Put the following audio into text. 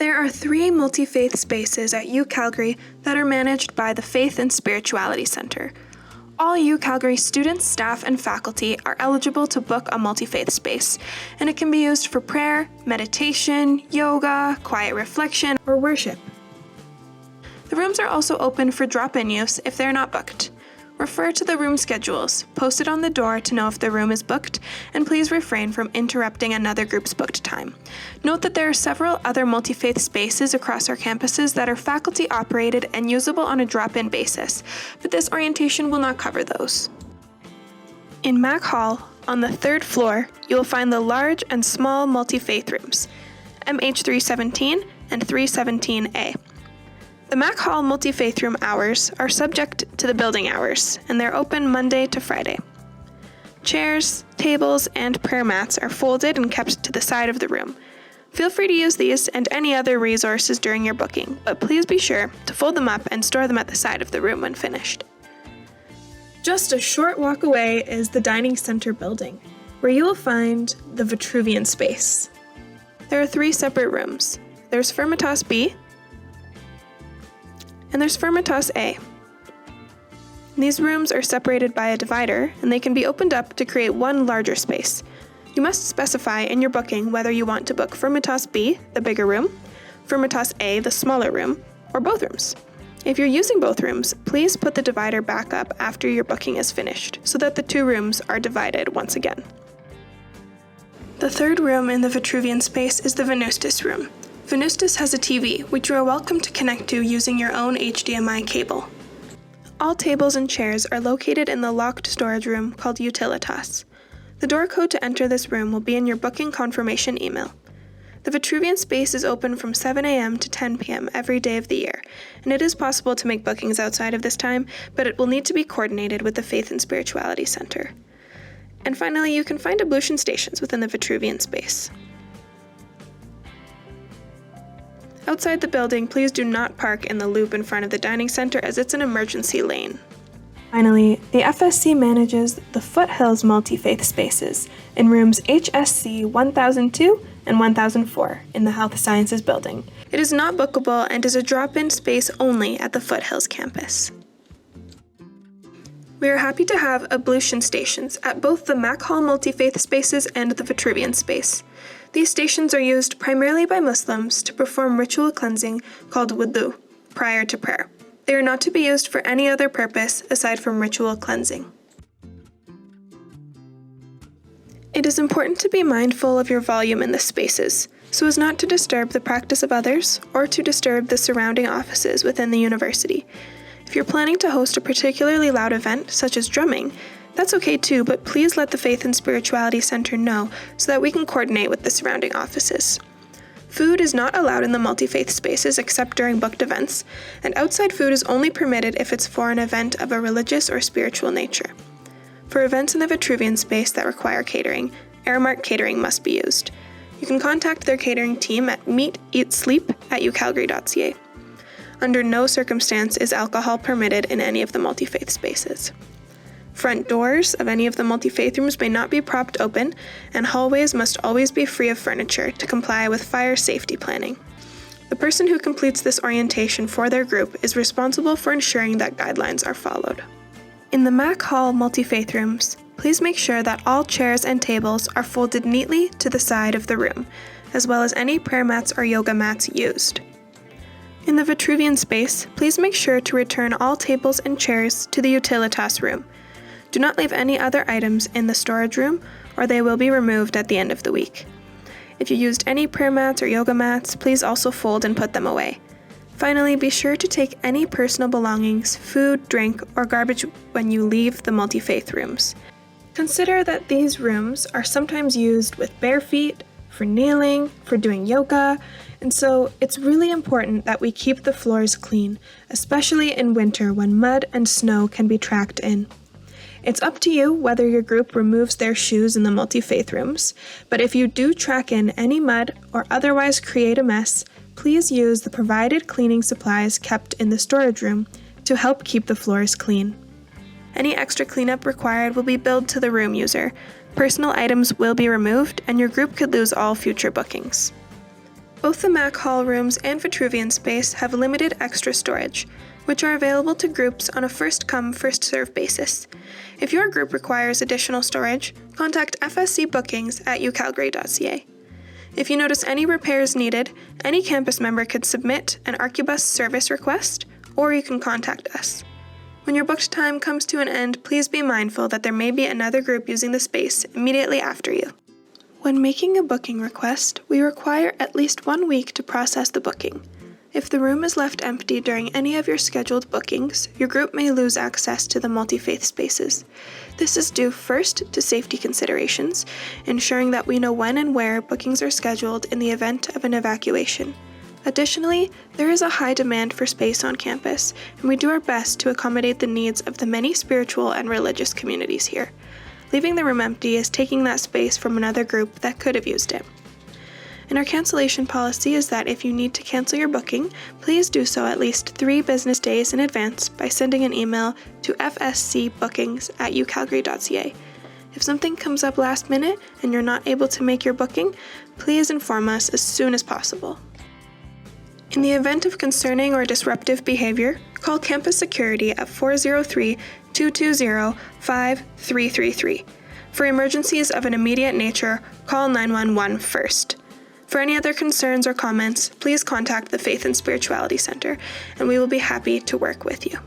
There are 3 multi-faith spaces at UCalgary that are managed by the Faith and Spirituality Center. All UCalgary students, staff, and faculty are eligible to book a multi-faith space, and it can be used for prayer, meditation, yoga, quiet reflection, or worship. The rooms are also open for drop-in use if they are not booked. Refer to the room schedules posted on the door to know if the room is booked, and please refrain from interrupting another group's booked time. Note that there are several other multi-faith spaces across our campuses that are faculty-operated and usable on a drop-in basis, but this orientation will not cover those. In Mac Hall, on the 3rd floor, you will find the large and small multi-faith rooms, MH317 and 317A. The Mac Hall multi-faith room hours are subject to the building hours, and they're open Monday to Friday. Chairs, tables, and prayer mats are folded and kept to the side of the room. Feel free to use these and any other resources during your booking, but please be sure to fold them up and store them at the side of the room when finished. Just a short walk away is the Dining Center building, where you will find the Vitruvian space. There are 3 separate rooms. There's Firmitas B, and there's Firmitas A. These rooms are separated by a divider, and they can be opened up to create one larger space. You must specify in your booking whether you want to book Firmitas B, the bigger room, Firmitas A, the smaller room, or both rooms. If you're using both rooms, please put the divider back up after your booking is finished, so that the 2 rooms are divided once again. The 3rd room in the Vitruvian space is the Venustus room. Venustus has a TV, which you are welcome to connect to using your own HDMI cable. All tables and chairs are located in the locked storage room called Utilitas. The door code to enter this room will be in your booking confirmation email. The Vitruvian space is open from 7 a.m. to 10 p.m. every day of the year, and it is possible to make bookings outside of this time, but it will need to be coordinated with the Faith and Spirituality Center. And finally, you can find ablution stations within the Vitruvian space. Outside the building, please do not park in the loop in front of the dining center as it's an emergency lane. Finally, the FSC manages the Foothills multi-faith spaces in rooms HSC 1002 and 1004 in the Health Sciences building. It is not bookable and is a drop-in space only at the Foothills campus. We are happy to have ablution stations at both the Mac Hall multi-faith spaces and the Vitruvian space. These stations are used primarily by Muslims to perform ritual cleansing called wudu prior to prayer. They are not to be used for any other purpose aside from ritual cleansing. It is important to be mindful of your volume in the spaces, so as not to disturb the practice of others or to disturb the surrounding offices within the university. If you're planning to host a particularly loud event, such as drumming, that's okay too, but please let the Faith and Spirituality Center know so that we can coordinate with the surrounding offices. Food is not allowed in the multi-faith spaces except during booked events, and outside food is only permitted if it's for an event of a religious or spiritual nature. For events in the Vitruvian space that require catering, Aramark catering must be used. You can contact their catering team at meeteatsleep@ucalgary.ca. Under no circumstance is alcohol permitted in any of the multi-faith spaces. Front doors of any of the multi-faith rooms may not be propped open, and hallways must always be free of furniture to comply with fire safety planning. The person who completes this orientation for their group is responsible for ensuring that guidelines are followed. In the Mac Hall multi-faith rooms, please make sure that all chairs and tables are folded neatly to the side of the room, as well as any prayer mats or yoga mats used. In the Vitruvian space, please make sure to return all tables and chairs to the Utilitas room. Do not leave any other items in the storage room, or they will be removed at the end of the week. If you used any prayer mats or yoga mats, please also fold and put them away. Finally, be sure to take any personal belongings, food, drink, or garbage when you leave the multi-faith rooms. Consider that these rooms are sometimes used with bare feet, for kneeling, for doing yoga, and so it's really important that we keep the floors clean, especially in winter when mud and snow can be tracked in. It's up to you whether your group removes their shoes in the multi-faith rooms, but if you do track in any mud or otherwise create a mess, please use the provided cleaning supplies kept in the storage room to help keep the floors clean. Any extra cleanup required will be billed to the room user. Personal items will be removed, and your group could lose all future bookings. Both the Mac Hall rooms and Vitruvian space have limited extra storage, which are available to groups on a first-come, first-served basis. If your group requires additional storage, contact FSC Bookings at UCalgary.ca. If you notice any repairs needed, any campus member could submit an Arquibus service request, or you can contact us. When your booked time comes to an end, please be mindful that there may be another group using the space immediately after you. When making a booking request, we require at least 1 week to process the booking. If the room is left empty during any of your scheduled bookings, your group may lose access to the multi-faith spaces. This is due first to safety considerations, ensuring that we know when and where bookings are scheduled in the event of an evacuation. Additionally, there is a high demand for space on campus, and we do our best to accommodate the needs of the many spiritual and religious communities here. Leaving the room empty is taking that space from another group that could have used it. And our cancellation policy is that if you need to cancel your booking, please do so at least 3 business days in advance by sending an email to fscbookings@ucalgary.ca. If something comes up last minute and you're not able to make your booking, please inform us as soon as possible. In the event of concerning or disruptive behavior, call campus security at 403-220-5333. For emergencies of an immediate nature, call 911 first. For any other concerns or comments, please contact the Faith and Spirituality Center, and we will be happy to work with you.